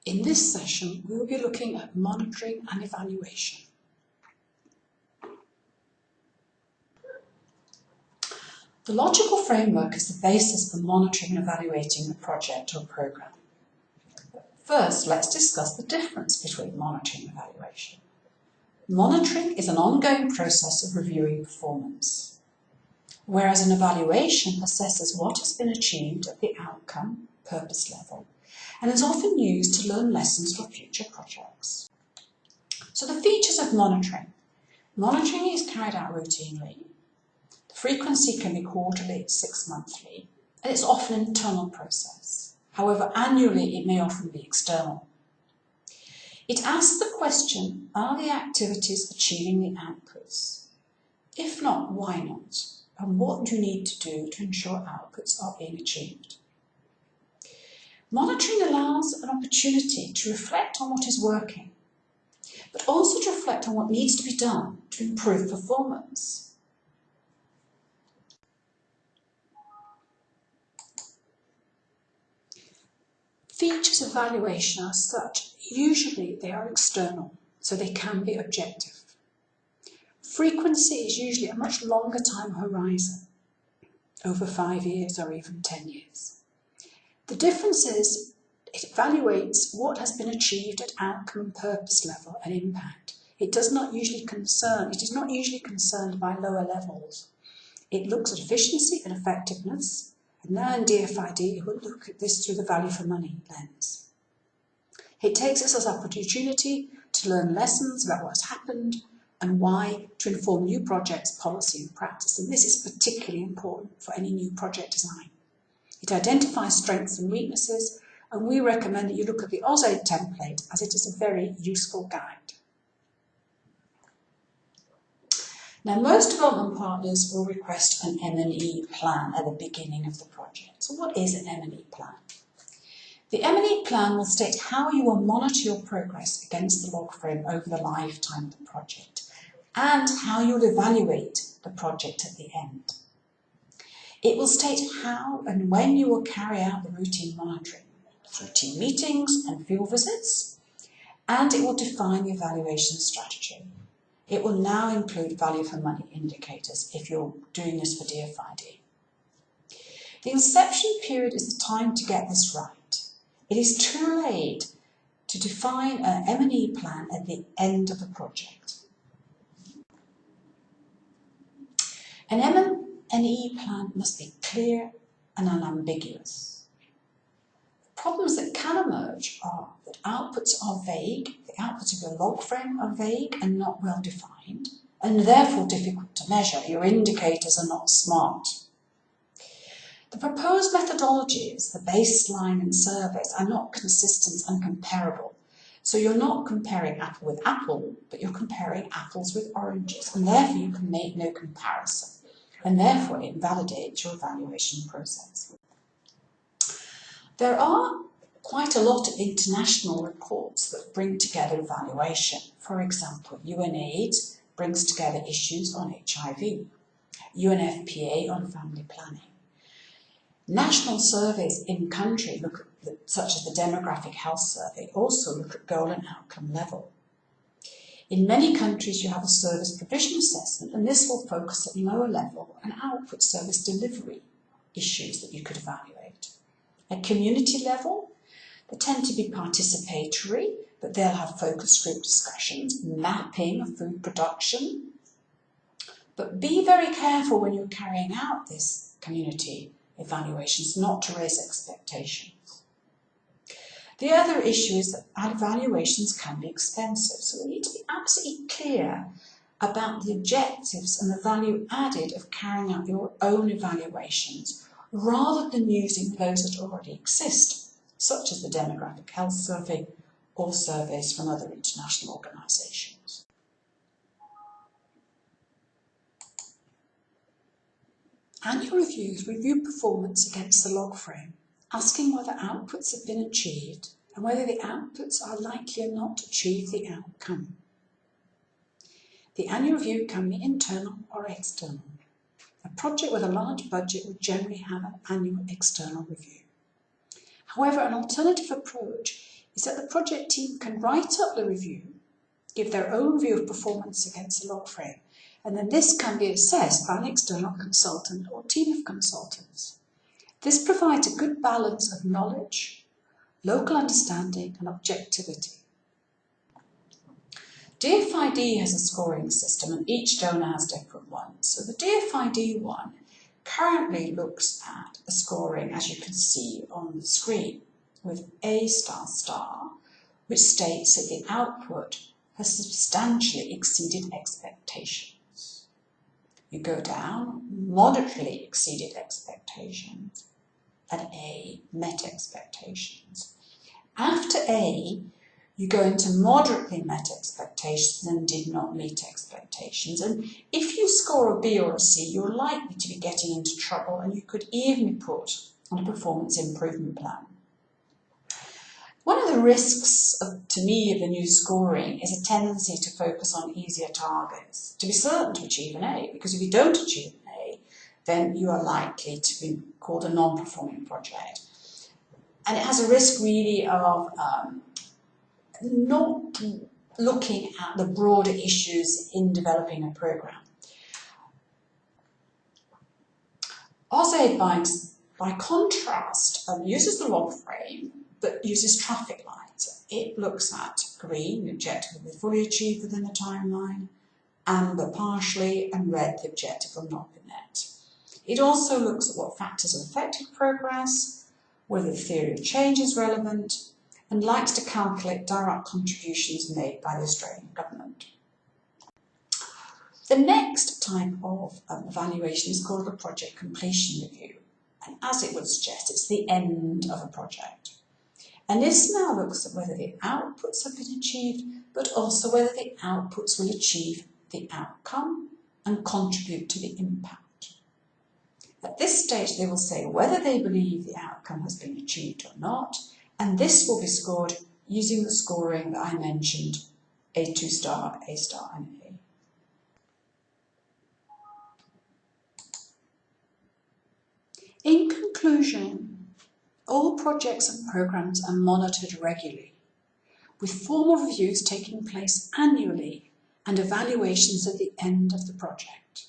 In this session, we will be looking at monitoring and evaluation. The logical framework is the basis for monitoring and evaluating a project or program. First, let's discuss the difference between monitoring and evaluation. Monitoring is an ongoing process of reviewing performance, whereas an evaluation assesses what has been achieved at the outcome, purpose level, and is often used to learn lessons for future projects. So the features of monitoring. Monitoring is carried out routinely. The frequency can be quarterly, 6 monthly, and it's often an internal process. However, annually it may often be external. It asks the question, are the activities achieving the outputs? If not, why not? And what do you need to do to ensure outputs are being achieved? Monitoring allows an opportunity to reflect on what is working, but also to reflect on what needs to be done to improve performance. Features of evaluation are such. Usually they are external, so they can be objective. Frequency is usually a much longer time horizon, over 5 years or even 10 years. The difference is it evaluates what has been achieved at outcome and purpose level and impact. It is not usually concerned by lower levels. It looks at efficiency and effectiveness, and now in DFID it will look at this through the value for money lens. It takes us as an opportunity to learn lessons about what has happened and why to inform new projects, policy and practice, and this is particularly important for any new project design. It identifies strengths and weaknesses, and we recommend that you look at the AusAid template as it is a very useful guide. Now, most development partners will request an M&E plan at the beginning of the project. So what is an M&E plan? The M&E plan will state how you will monitor your progress against the log frame over the lifetime of the project and how you'll evaluate the project at the end. It will state how and when you will carry out the routine monitoring, through team meetings and field visits, and it will define the evaluation strategy. It will now include value for money indicators if you're doing this for DFID. The inception period is the time to get this right. It is too late to define an M&E plan at the end of the project. An M&E plan must be clear and unambiguous. Problems that can emerge are that outputs are vague, the outputs of your log frame are vague and not well defined, and therefore difficult to measure. Your indicators are not smart. The proposed methodologies, the baseline and surveys, are not consistent and comparable. So you're not comparing apple with apple, but you're comparing apples with oranges, and therefore you can make no comparison. And therefore it invalidates your evaluation process. There are quite a lot of international reports that bring together evaluation. For example, UNAIDS brings together issues on HIV, UNFPA on family planning. National surveys in country, such as the Demographic Health Survey, also look at goal and outcome level. In many countries you have a service provision assessment, and this will focus at lower level and output service delivery issues that you could evaluate. At community level, they tend to be participatory, but they'll have focus group discussions, mapping of food production. But be very careful when you're carrying out this community evaluations not to raise expectations. The other issue is that evaluations can be expensive, so we need to be absolutely clear about the objectives and the value added of carrying out your own evaluations rather than using those that already exist, such as the Demographic Health Survey or surveys from other international organisations. Annual reviews review performance against the log frame, asking whether outputs have been achieved and whether the outputs are likely or not to achieve the outcome. The annual review can be internal or external. A project with a large budget will generally have an annual external review. However, an alternative approach is that the project team can write up the review, give their own view of performance against the log frame, and then this can be assessed by an external consultant or team of consultants. This provides a good balance of knowledge, local understanding and objectivity. DFID has a scoring system and each donor has different ones. So the DFID one currently looks at a scoring, as you can see on the screen, with A star, which states that the output has substantially exceeded expectations. You go down, moderately exceeded expectations, and A, met expectations. After A, you go into moderately met expectations and did not meet expectations. And if you score a B or a C, you're likely to be getting into trouble and you could even be put on a performance improvement plan. One of the risks, to me, of the new scoring is a tendency to focus on easier targets, to be certain to achieve an A, because if you don't achieve an A, then you are likely to be called a non-performing project. And it has a risk really of not looking at the broader issues in developing a programme. AusAid, by contrast, uses the log frame but uses traffic lights. It looks at green, the objective will be fully achieved within the timeline, amber partially, and red, the objective will not be met. It also looks at what factors have affected progress, whether the theory of change is relevant, and likes to calculate direct contributions made by the Australian government. The next type of evaluation is called a project completion review, and as it would suggest, it's the end of a project. And this now looks at whether the outputs have been achieved, but also whether the outputs will achieve the outcome and contribute to the impact. At this stage, they will say whether they believe the outcome has been achieved or not, and this will be scored using the scoring that I mentioned, A2 star, A star and A. In conclusion, all projects and programmes are monitored regularly, with formal reviews taking place annually and evaluations at the end of the project.